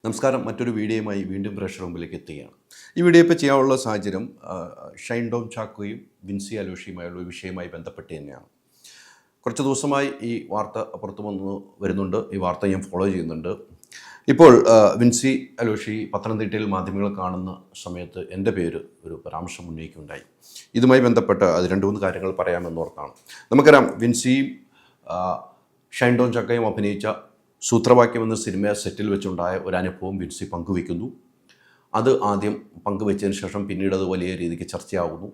നമസ്കാരം. മറ്റൊരു വീഡിയോയുമായി വീണ്ടും പ്രേക്ഷകരുടെ മുമ്പിലേക്ക് എത്തുകയാണ്. ഈ വീഡിയോ ഇപ്പോൾ ചെയ്യാനുള്ള സാഹചര്യം ഷൈൻ ടോം ചാക്കോയും വിൻസി അലോഷിയുമായുള്ള ഒരു വിഷയവുമായി ബന്ധപ്പെട്ട് തന്നെയാണ്. കുറച്ച് ദിവസമായി ഈ വാർത്ത പുറത്തു വരുന്നുണ്ട്. ഈ വാർത്ത ഞാൻ ഫോളോ ചെയ്യുന്നുണ്ട്. ഇപ്പോൾ വിൻസി അലോഷി പത്തനംതിട്ടയിൽ മാധ്യമങ്ങളെ കാണുന്ന സമയത്ത് എൻ്റെ പേര് ഒരു പരാമർശം ഉന്നയിക്കുകയുണ്ടായി. ഇതുമായി ബന്ധപ്പെട്ട് അത് രണ്ട് മൂന്ന് കാര്യങ്ങൾ പറയാമെന്നോർത്താണ്. നമുക്കറിയാം, വിൻസിയും ഷൈൻ ടോം ചാക്കോയും അഭിനയിച്ച സൂത്രവാക്യം എന്ന സിനിമ സെറ്റിൽ വെച്ചുണ്ടായ ഒരു അനുഭവം വിൻസി പങ്കുവയ്ക്കുന്നു. അത് ആദ്യം പങ്കുവച്ചതിന് ശേഷം പിന്നീട് അത് വലിയ രീതിക്ക് ചർച്ചയാകുന്നു.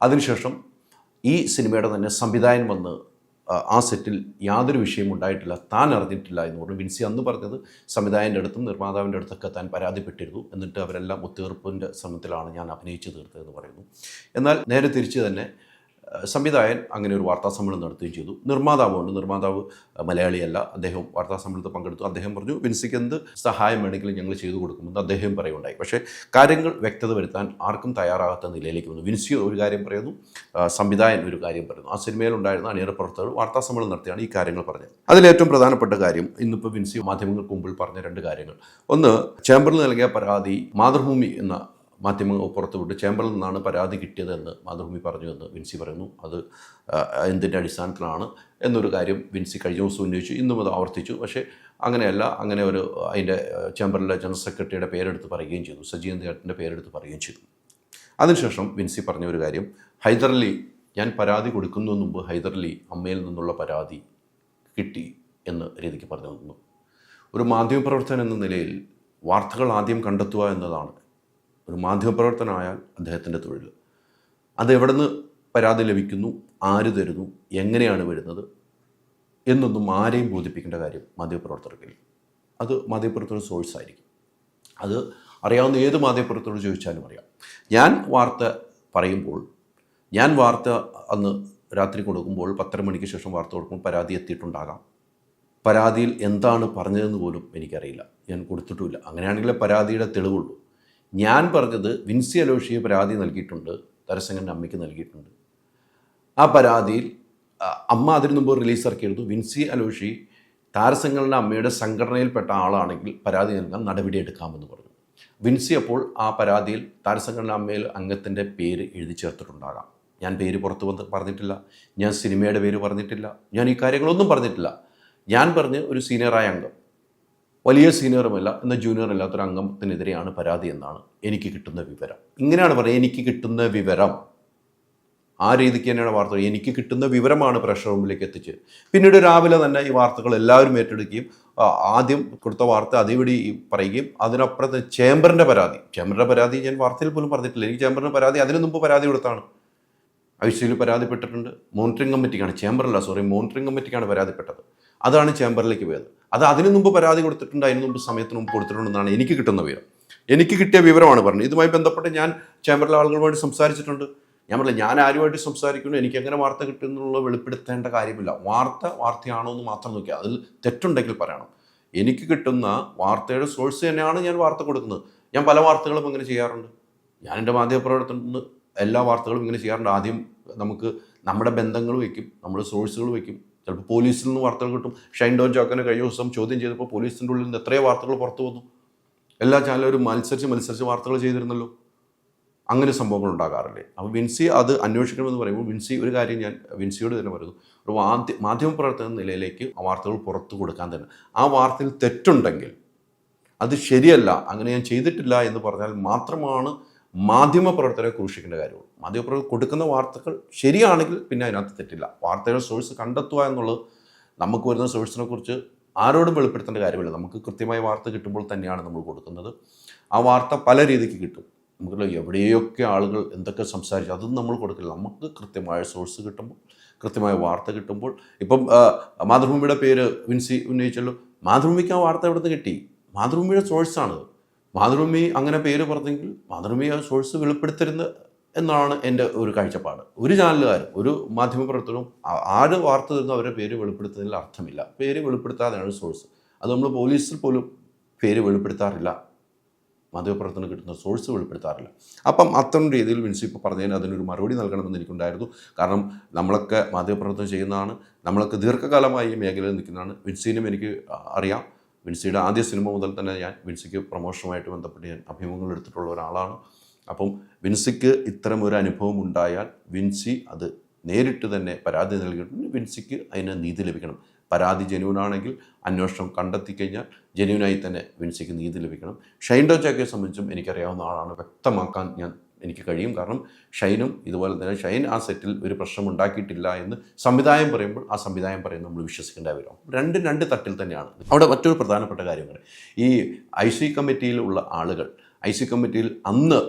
അതിനുശേഷം ഈ സിനിമയുടെ തന്നെ സംവിധായകൻ വന്ന് ആ സെറ്റിൽ യാതൊരു വിഷയം ഉണ്ടായിട്ടില്ല, താൻ അറിഞ്ഞിട്ടില്ല എന്ന് പറഞ്ഞു. വിൻസി അന്ന് പറഞ്ഞത് സംവിധായകൻ്റെ അടുത്തും നിർമ്മാതാവിൻ്റെ അടുത്തൊക്കെ താൻ പരാതിപ്പെട്ടിരുന്നു, എന്നിട്ട് അവരെല്ലാം ഒത്തുതീർപ്പിൻ്റെ ശ്രമത്തിലാണ് ഞാൻ അഭിനയിച്ചു തീർത്തതെന്ന് പറയുന്നു. എന്നാൽ നേരെ തിരിച്ച് തന്നെ സംവിധായകൻ അങ്ങനെ ഒരു വാർത്താസമ്മേളനം നടത്തുകയും ചെയ്തു. നിർമ്മാതാവ് മലയാളിയല്ല, അദ്ദേഹം വാർത്താസമ്മേളനത്തിൽ പങ്കെടുത്തു. അദ്ദേഹം പറഞ്ഞു, വിൻസിക്ക് എന്ത് സഹായം വേണമെങ്കിലും ഞങ്ങൾ ചെയ്തു കൊടുക്കുമെന്ന് അദ്ദേഹം പറയുണ്ടായി. പക്ഷേ കാര്യങ്ങൾ വ്യക്തത വരുത്താൻ ആർക്കും തയ്യാറാകാത്ത നിലയിലേക്ക് വന്നു. വിൻസി ഒരു കാര്യം പറയുന്നു, സംവിധായകൻ ഒരു കാര്യം പറയുന്നു. ആ സിനിമയിലുണ്ടായിരുന്ന അണിയറ പ്രവർത്തകർ വാർത്താസമ്മേളനം നടത്തിയാണ് ഈ കാര്യങ്ങൾ പറഞ്ഞത്. അതിലേറ്റവും പ്രധാനപ്പെട്ട കാര്യം ഇന്നിപ്പോൾ വിൻസി മാധ്യമങ്ങൾക്ക് മുമ്പിൽ പറഞ്ഞ രണ്ട് കാര്യങ്ങൾ. ഒന്ന്, ചേംബറിൽ നൽകിയ പരാതി മാതൃഭൂമി എന്ന മാധ്യമങ്ങൾ പുറത്തുവിട്ട് ചേംബറിൽ നിന്നാണ് പരാതി കിട്ടിയതെന്ന് മാതൃഭൂമി പറഞ്ഞുവെന്ന് വിൻസി പറയുന്നു. അത് എന്തിൻ്റെ അടിസ്ഥാനത്തിലാണ് എന്നൊരു കാര്യം വിൻസി കഴിഞ്ഞ ദിവസം ഉന്നയിച്ചു, ഇന്നും അത് ആവർത്തിച്ചു. പക്ഷേ അങ്ങനെയല്ല, അങ്ങനെ ഒരു അതിൻ്റെ ചേംബറിലെ ജനറൽ സെക്രട്ടറിയുടെ പേരെടുത്ത് പറയുകയും ചെയ്തു, സജീവൻ ചേട്ടൻ്റെ പേരെടുത്ത് പറയുകയും ചെയ്തു. അതിനുശേഷം വിൻസി പറഞ്ഞ ഒരു കാര്യം, ഹൈദരലി ഞാൻ പരാതി കൊടുക്കുന്നതിന് മുമ്പ് ഹൈദരലി അമ്മയിൽ നിന്നുള്ള പരാതി കിട്ടി എന്ന രീതിക്ക് പറഞ്ഞു തന്നു. ഒരു മാധ്യമപ്രവർത്തകൻ എന്ന നിലയിൽ വാർത്തകൾ ആദ്യം കണ്ടെത്തുക എന്നതാണ് ഒരു മാധ്യമപ്രവർത്തനമായാൽ അദ്ദേഹത്തിൻ്റെ തൊഴിൽ. അത് എവിടെ നിന്ന് പരാതി ലഭിക്കുന്നു, ആര് തരുന്നു, എങ്ങനെയാണ് വരുന്നത് എന്നൊന്നും ആരെയും ബോധിപ്പിക്കേണ്ട കാര്യം മാധ്യമപ്രവർത്തകർക്കില്ല. അത് മാധ്യമപ്രവർത്തകരുടെ സോഴ്സ് ആയിരിക്കും. അത് അറിയാവുന്ന ഏത് മാധ്യമപ്രവർത്തകരോട് ചോദിച്ചാലും അറിയാം. ഞാൻ വാർത്ത പറയുമ്പോൾ, ഞാൻ വാർത്ത അന്ന് രാത്രി കൊടുക്കുമ്പോൾ 10:30 മണിക്ക് ശേഷം വാർത്ത കൊടുക്കുമ്പോൾ പരാതി എത്തിയിട്ടുണ്ടാകാം. പരാതിയിൽ എന്താണ് പറഞ്ഞതെന്ന് പോലും എനിക്കറിയില്ല, ഞാൻ കൊടുത്തിട്ടുമില്ല. അങ്ങനെയാണെങ്കിലേ പരാതിയുടെ തെളിവുള്ളൂ. ഞാൻ പറഞ്ഞത് വിൻസി അലോഷിയെ പരാതി നൽകിയിട്ടുണ്ട്, തരസംഘടന അമ്മയ്ക്ക് നൽകിയിട്ടുണ്ട്. ആ പരാതിയിൽ അമ്മ അതിനു മുമ്പ് റിലീസ് ഇറക്കിയിരുന്നു, വിൻസി അലോഷി താരസംഘടന അമ്മയുടെ സംഘടനയിൽപ്പെട്ട ആളാണെങ്കിൽ പരാതി നൽകാൻ നടപടിയെടുക്കാമെന്ന് പറഞ്ഞു. വിൻസി അപ്പോൾ ആ പരാതിയിൽ താരസംഘടന അമ്മയിൽ അംഗത്തിൻ്റെ പേര് എഴുതി ചേർത്തിട്ടുണ്ടാകാം. ഞാൻ പേര് പുറത്ത് പറഞ്ഞിട്ടില്ല, ഞാൻ സിനിമയുടെ പേര് പറഞ്ഞിട്ടില്ല, ഞാൻ ഈ കാര്യങ്ങളൊന്നും പറഞ്ഞിട്ടില്ല. ഞാൻ പറഞ്ഞ് ഒരു സീനിയറായ അംഗം, വലിയ സീനിയറുമല്ല എന്നാൽ ജൂനിയർ അല്ലാത്തൊരു അംഗത്തിനെതിരെയാണ് പരാതി എന്നാണ് എനിക്ക് കിട്ടുന്ന വിവരം. ഇങ്ങനെയാണ് പറയുക, എനിക്ക് കിട്ടുന്ന വിവരം. ആ രീതിക്ക് തന്നെയാണ് വാർത്ത. എനിക്ക് കിട്ടുന്ന വിവരമാണ് പ്രേക്ഷകരുടെ മുമ്പിലേക്ക് എത്തിച്ച്. പിന്നീട് രാവിലെ തന്നെ ഈ വാർത്തകൾ എല്ലാവരും ഏറ്റെടുക്കുകയും ആദ്യം കൊടുത്ത വാർത്ത അതേപടി പറയുകയും അതിനപ്പുറത്ത് ചേംബറിൻ്റെ പരാതി ഞാൻ വാർത്തയിൽ പോലും പറഞ്ഞിട്ടില്ല. എനിക്ക് ചേംബറിൻ്റെ പരാതി അതിനു മുമ്പ് പരാതി കൊടുത്താണ്. ഐസിയിൽ പരാതിപ്പെട്ടിട്ടുണ്ട്. മോണിറ്ററിംഗ് കമ്മിറ്റിക്കാണ്, മോണിറ്ററിംഗ് കമ്മിറ്റിക്കാണ് പരാതിപ്പെട്ടത്. അതാണ് ചേംബറിലേക്ക് പോയത്. അത് അതിനു മുമ്പ് പരാതി കൊടുത്തിട്ടുണ്ട്, അതിനു മുമ്പ് സമയത്തിന് മുമ്പ് കൊടുത്തിട്ടുണ്ടെന്നാണ് എനിക്ക് കിട്ടുന്ന വിവരം. എനിക്ക് കിട്ടിയ വിവരമാണ് പറഞ്ഞത്. ഇതുമായി ബന്ധപ്പെട്ട് ഞാൻ ചേംബറിലെ ആളുകളുമായിട്ട് സംസാരിച്ചിട്ടുണ്ട്. ഞാൻ പറഞ്ഞില്ല, ഞാൻ ആരുമായിട്ട് സംസാരിക്കുന്നു, എനിക്ക് എങ്ങനെ വാർത്ത കിട്ടുമെന്നുള്ള വെളിപ്പെടുത്തേണ്ട കാര്യമില്ല. വാർത്തയാണോ എന്ന് മാത്രം നോക്കിയാൽ, അതിൽ തെറ്റുണ്ടെങ്കിൽ പറയണം. എനിക്ക് കിട്ടുന്ന വാർത്തയുടെ സോഴ്സ് തന്നെയാണ് ഞാൻ വാർത്ത കൊടുക്കുന്നത്. ഞാൻ പല വാർത്തകളും ഇങ്ങനെ ചെയ്യാറുണ്ട്. ഞാൻ എൻ്റെ മാധ്യമപ്രവർത്തനത്തിൽ എല്ലാ വാർത്തകളും ഇങ്ങനെ ചെയ്യാറുണ്ട്. ആദ്യം നമുക്ക് നമ്മുടെ ബന്ധങ്ങൾ വയ്ക്കും, നമ്മുടെ സോഴ്സുകൾ വയ്ക്കും. ചിലപ്പോൾ പോലീസിൽ നിന്ന് വാർത്തകൾ കിട്ടും. ഷൈൻ ടോം ചാക്കോനെ കഴിഞ്ഞ ദിവസം ചോദ്യം ചെയ്തപ്പോൾ പോലീസിൻ്റെ ഉള്ളിൽ നിന്ന് എത്രയോ വാർത്തകൾ പുറത്തു വന്നു. എല്ലാ ചാനലും മത്സരിച്ച് വാർത്തകൾ ചെയ്തിരുന്നല്ലോ. അങ്ങനെ സംഭവങ്ങൾ ഉണ്ടാകാറില്ലേ? അപ്പോൾ വിൻസി അത് അന്വേഷിക്കണമെന്ന് പറയുമ്പോൾ ഒരു കാര്യം ഞാൻ വിൻസിയോട് തന്നെ പറയുന്നു, ഒരു മാധ്യമപ്രവർത്തന നിലയിലേക്ക് ആ വാർത്തകൾ പുറത്തു കൊടുക്കാൻ തന്നെ. ആ വാർത്തയിൽ തെറ്റുണ്ടെങ്കിൽ അത് ശരിയല്ല, അങ്ങനെ ഞാൻ ചെയ്തിട്ടില്ല എന്ന് പറഞ്ഞാൽ മാത്രമാണ് മാധ്യമപ്രവർത്തകരെ ക്രൂശിക്കേണ്ട കാര്യമുള്ളൂ. മാധ്യമപ്രവർത്തകർ കൊടുക്കുന്ന വാർത്തകൾ ശരിയാണെങ്കിൽ പിന്നെ അതിനകത്ത് തെറ്റില്ല. വാർത്തയുടെ സോഴ്സ് കണ്ടെത്തുക എന്നുള്ളത്, നമുക്ക് വരുന്ന സോഴ്സിനെ കുറിച്ച് ആരോടും വെളിപ്പെടുത്തേണ്ട കാര്യമില്ല. നമുക്ക് കൃത്യമായ വാർത്ത കിട്ടുമ്പോൾ തന്നെയാണ് നമ്മൾ കൊടുക്കുന്നത്. ആ വാർത്ത പല രീതിക്ക് കിട്ടും. നമുക്ക് എവിടെയൊക്കെ ആളുകൾ എന്തൊക്കെ സംസാരിച്ചു അതൊന്നും നമ്മൾ കൊടുക്കില്ല. നമുക്ക് കൃത്യമായ സോഴ്സ് കിട്ടുമ്പോൾ, കൃത്യമായ വാർത്ത കിട്ടുമ്പോൾ. ഇപ്പം മാതൃഭൂമിയുടെ പേര് വിൻസി ഉന്നയിച്ചല്ലോ. മാതൃഭൂമിക്ക് ആ വാർത്ത എവിടെ നിന്ന് കിട്ടി? മാതൃഭൂമിയുടെ സോഴ്സാണ്. മാതൃഭൂമി അങ്ങനെ പേര് പറഞ്ഞെങ്കിൽ മാതൃഭൂമി ആ സോഴ്സ് വെളിപ്പെടുത്തരുത് എന്നാണ് എൻ്റെ ഒരു കാഴ്ചപ്പാട്. ഒരു ചാനലുകാരും ഒരു മാധ്യമപ്രവർത്തകരും ആര് വാർത്ത തരുന്ന അവരുടെ പേര് വെളിപ്പെടുത്തുന്നതിൽ അർത്ഥമില്ല. പേര് വെളിപ്പെടുത്താതെയാണ് സോഴ്സ്. അത് നമ്മൾ പോലീസിൽ പോലും പേര് വെളിപ്പെടുത്താറില്ല, മാധ്യമപ്രവർത്തനം കിട്ടുന്ന സോഴ്സ് വെളിപ്പെടുത്താറില്ല. അപ്പം അത്തരം രീതിയിൽ വിൻസി ഇപ്പോൾ പറഞ്ഞതിന് അതിനൊരു മറുപടി നൽകണമെന്ന് എനിക്കുണ്ടായിരുന്നു. കാരണം നമ്മളൊക്കെ മാധ്യമപ്രവർത്തനം ചെയ്യുന്നതാണ്, നമ്മളൊക്കെ ദീർഘകാലമായി ഈ മേഖലയിൽ നിൽക്കുന്നതാണ്. വിൻസിനും എനിക്ക് അറിയാം. വിൻസിയുടെ ആദ്യ സിനിമ മുതൽ തന്നെ ഞാൻ വിൻസിക്ക് പ്രൊമോഷനുമായിട്ട് ബന്ധപ്പെട്ട് ഞാൻ അഭിമുഖങ്ങൾ എടുത്തിട്ടുള്ള ഒരാളാണ്. അപ്പം വിൻസിക്ക് ഇത്തരം ഒരു അനുഭവം ഉണ്ടായാൽ വിൻസി അത് നേരിട്ട് തന്നെ പരാതി നൽകിയിട്ടുണ്ട്. വിൻസിക്ക് അതിന് നീതി ലഭിക്കണം. പരാതി ജെന്യൂനാണെങ്കിൽ അന്വേഷണം കണ്ടെത്തിക്കഴിഞ്ഞാൽ ജെന്യൂനായി തന്നെ വിൻസിക്ക് നീതി ലഭിക്കണം. ഷൈൻ ടോം ചാക്കോയെ സംബന്ധിച്ചും എനിക്കറിയാവുന്ന ആളാണ്, വ്യക്തമാക്കാൻ എനിക്ക് കഴിയും. കാരണം ഷൈനും ഇതുപോലെ തന്നെ ഷൈൻ ആ സെറ്റിൽ ഒരു പ്രശ്നം ഉണ്ടാക്കിയിട്ടില്ല എന്ന് സംവിധായകൻ പറയുമ്പോൾ ആ സംവിധായകൻ പറയുന്നത് നമ്മൾ വിശ്വസിക്കേണ്ട വരും. രണ്ട് തട്ടിൽ തന്നെയാണ്. അവിടെ മറ്റൊരു പ്രധാനപ്പെട്ട കാര്യങ്ങൾ, ഈ IC കമ്മിറ്റിയിലുള്ള ആളുകൾ, IC കമ്മിറ്റിയിൽ അന്ന്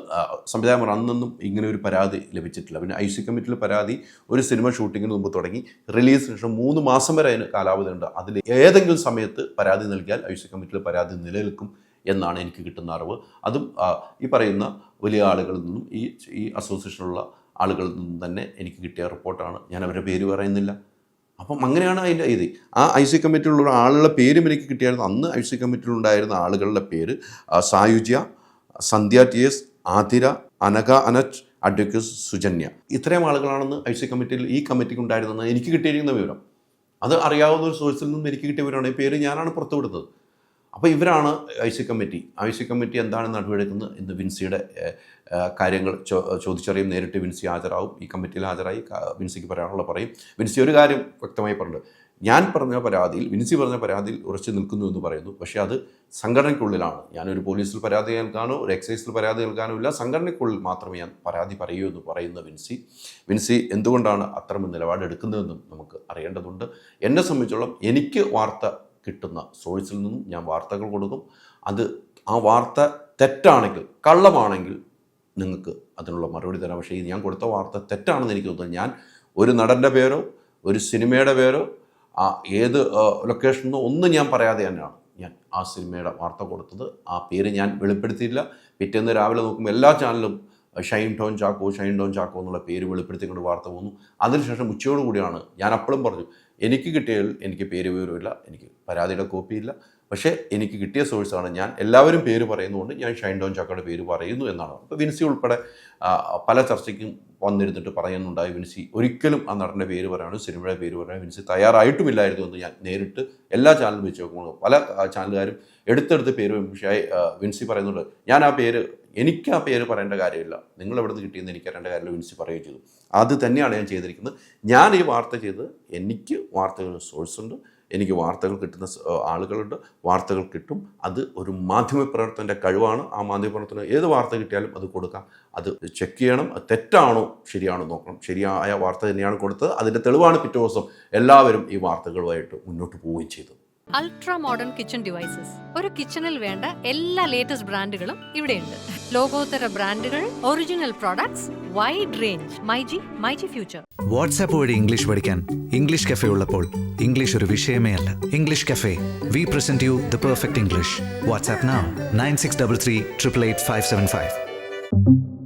സംവിധായകർ അന്നൊന്നും ഇങ്ങനെ ഒരു പരാതി ലഭിച്ചിട്ടില്ല. പിന്നെ IC കമ്മിറ്റിയിൽ പരാതി ഒരു സിനിമ ഷൂട്ടിങ്ങിന് മുമ്പ് തുടങ്ങി റിലീസിന് ശേഷം 3 മാസം വരെ അതിന് കാലാവധി ഉണ്ട്. അതിൽ ഏതെങ്കിലും സമയത്ത് പരാതി നൽകിയാൽ IC കമ്മിറ്റിയിൽ പരാതി നിലനിൽക്കും എന്നാണ് എനിക്ക് കിട്ടുന്ന അറിവ്. അതും ഈ പറയുന്ന വലിയ ആളുകളിൽ നിന്നും ഈ അസോസിയേഷനുള്ള ആളുകളിൽ നിന്നും തന്നെ എനിക്ക് കിട്ടിയ റിപ്പോർട്ടാണ്. ഞാൻ അവരുടെ പേര് പറയുന്നില്ല. അപ്പം അങ്ങനെയാണ് അതിൻ്റെ ഇത്. ആ IC കമ്മിറ്റിയിലുള്ള ആളുകളുടെ പേരും എനിക്ക് കിട്ടിയായിരുന്നു. അന്ന് IC കമ്മിറ്റിയിലുണ്ടായിരുന്ന ആളുകളുടെ പേര് സായുജ്യ, സന്ധ്യ TS, ആതിര, അനഘ അനച്ച്, അഡ്വക്കേറ്റ് സുജന്യ. ഇത്രയും ആളുകളാണെന്ന് IC കമ്മിറ്റിയിൽ ഈ കമ്മിറ്റിക്ക് ഉണ്ടായിരുന്നെന്ന് എനിക്ക് കിട്ടിയിരിക്കുന്ന വിവരം. അത് അറിയാവുന്ന ഒരു സോഴ്സിൽ നിന്നും എനിക്ക് കിട്ടിയ വിവരമാണ്. ഈ പേര് ഞാനാണ് പുറത്തുവിടുന്നത്. അപ്പോൾ ഇവരാണ് IC കമ്മിറ്റി. IC കമ്മിറ്റി എന്താണ് നടപടിയെടുക്കുന്നത് എന്ന് വിൻസിയുടെ കാര്യങ്ങൾ ചോദിച്ചറിയും. നേരിട്ട് വിൻസി ഹാജരാകും. ഈ കമ്മിറ്റിയിൽ ഹാജരായി വിൻസിക്ക് പറയാനുള്ള പറയും. വിൻസി ഒരു കാര്യം വ്യക്തമായി പറഞ്ഞിട്ടുണ്ട്, ഞാൻ പറഞ്ഞ പരാതിയിൽ, വിൻസി പറഞ്ഞ പരാതിയിൽ ഉറച്ചു നിൽക്കുന്നു എന്ന് പറയുന്നു. പക്ഷേ അത് സംഘടനയ്ക്കുള്ളിലാണ്. ഞാനൊരു പോലീസിൽ പരാതി നൽകാനോ ഒരു എക്സൈസിൽ പരാതി നൽകാനോ ഇല്ല, സംഘടനയ്ക്കുള്ളിൽ മാത്രമേ ഞാൻ പരാതി പറയൂ എന്ന് പറയുന്ന വിൻസി എന്തുകൊണ്ടാണ് അത്തരം നിലപാടെടുക്കുന്നതെന്നും നമുക്ക് അറിയേണ്ടതുണ്ട്. എന്നെ സംബന്ധിച്ചോളം എനിക്ക് വാർത്ത കിട്ടുന്ന സോഴ്സിൽ നിന്നും ഞാൻ വാർത്തകൾ കൊടുക്കും. ആ വാർത്ത തെറ്റാണെങ്കിൽ, കള്ളമാണെങ്കിൽ നിങ്ങൾക്ക് അതിനുള്ള മറുപടി തരാം. പക്ഷേ ഞാൻ കൊടുത്ത വാർത്ത തെറ്റാണെന്ന് എനിക്ക് തോന്നുന്നു. ഞാൻ ഒരു നടൻ്റെ പേരോ ഒരു സിനിമയുടെ പേരോ ഏത് ലൊക്കേഷനോ ഒന്നും ഞാൻ പറയാതെ തന്നെയാണ് ഞാൻ ആ സിനിമയുടെ വാർത്ത കൊടുത്തത്. ആ പേര് ഞാൻ വെളിപ്പെടുത്തിയില്ല. പിറ്റേന്ന് രാവിലെ നോക്കുമ്പോൾ എല്ലാ ചാനലും ഷൈൻ ടോം ചാക്കോ എന്നുള്ള പേര് വെളിപ്പെടുത്തിക്കൊണ്ട് വാർത്ത പോകുന്നു. അതിനുശേഷം ഉച്ചയോടുകൂടിയാണ് ഞാൻ അപ്പോഴും പറഞ്ഞു, എനിക്ക് കിട്ടിയതിൽ എനിക്ക് പേര് വിവരമില്ല, എനിക്ക് പരാതിയുടെ കോപ്പിയില്ല. പക്ഷേ എനിക്ക് കിട്ടിയ സോഴ്സാണ്. ഞാൻ എല്ലാവരും പേര് പറയുന്നതുകൊണ്ട് ഞാൻ ഷൈൻ ടോം ചാക്കോയുടെ പേര് പറയുന്നു എന്നാണ്. അപ്പോൾ വിൻസി ഉൾപ്പെടെ പല ചർച്ചയ്ക്കും വന്നിരുന്നിട്ട് പറയുന്നുണ്ടായി, വിൻസി ഒരിക്കലും ആ നടൻ്റെ പേര് പറയാനോ സിനിമയുടെ പേര് പറയാനോ വിൻസി തയ്യാറായിട്ടുമില്ലായിരുന്നു എന്ന് ഞാൻ നേരിട്ട് എല്ലാ ചാനലും വെച്ച് നോക്കുമ്പോൾ പല ചാനലുകാരും എടുത്തെടുത്ത് പേര്. പക്ഷേ വിൻസി പറയുന്നുണ്ട്, എനിക്ക് ആ പേര് പറയേണ്ട കാര്യമില്ല, നിങ്ങൾ എവിടെ നിന്ന് കിട്ടിയെന്ന് എനിക്ക് അറിയേണ്ട കാര്യമില്ല, വിൻസി പറയുകയും ചെയ്തു. അത് തന്നെയാണ് ഞാൻ ചെയ്തിരിക്കുന്നത്. ഞാൻ ഈ വാർത്ത ചെയ്ത് എനിക്ക് വാർത്തകൾ സോഴ്സുണ്ട്, എനിക്ക് വാർത്തകൾ കിട്ടുന്ന ആളുകളുണ്ട്, വാർത്തകൾ കിട്ടും. അത് ഒരു മാധ്യമപ്രവർത്തകൻ്റെ കഴിവാണ്. ആ മാധ്യമപ്രവർത്തനം ഏത് വാർത്ത കിട്ടിയാലും അത് കൊടുക്കാം. അത് ചെക്ക് ചെയ്യണം, അത് തെറ്റാണോ ശരിയാണോ നോക്കണം. ശരിയായ വാർത്ത തന്നെയാണ് കൊടുത്തത്. അതിൻ്റെ തെളിവാണ് പിറ്റേ ദിവസം എല്ലാവരും ഈ വാർത്തകളുമായിട്ട് മുന്നോട്ട് പോവുകയും ചെയ്തത്. Ultra modern kitchen devices. ഒരു കിച്ചണിൽ വേണ്ട എല്ലാ ലേറ്റസ്റ്റ് ബ്രാൻഡുകളും ഇവിടെയുണ്ട്. ലോകോത്തര ബ്രാൻഡുകൾ, original products, wide range. MyG future. WhatsApp വഴി ഇംഗ്ലീഷ് പഠിക്കാൻ ഇംഗ്ലീഷ് കഫേ ഉള്ളപ്പോൾ ഇംഗ്ലീഷ് ഒരു വിഷയമേ അല്ല. English cafe, we present you the perfect English. WhatsApp now 9633 888 575.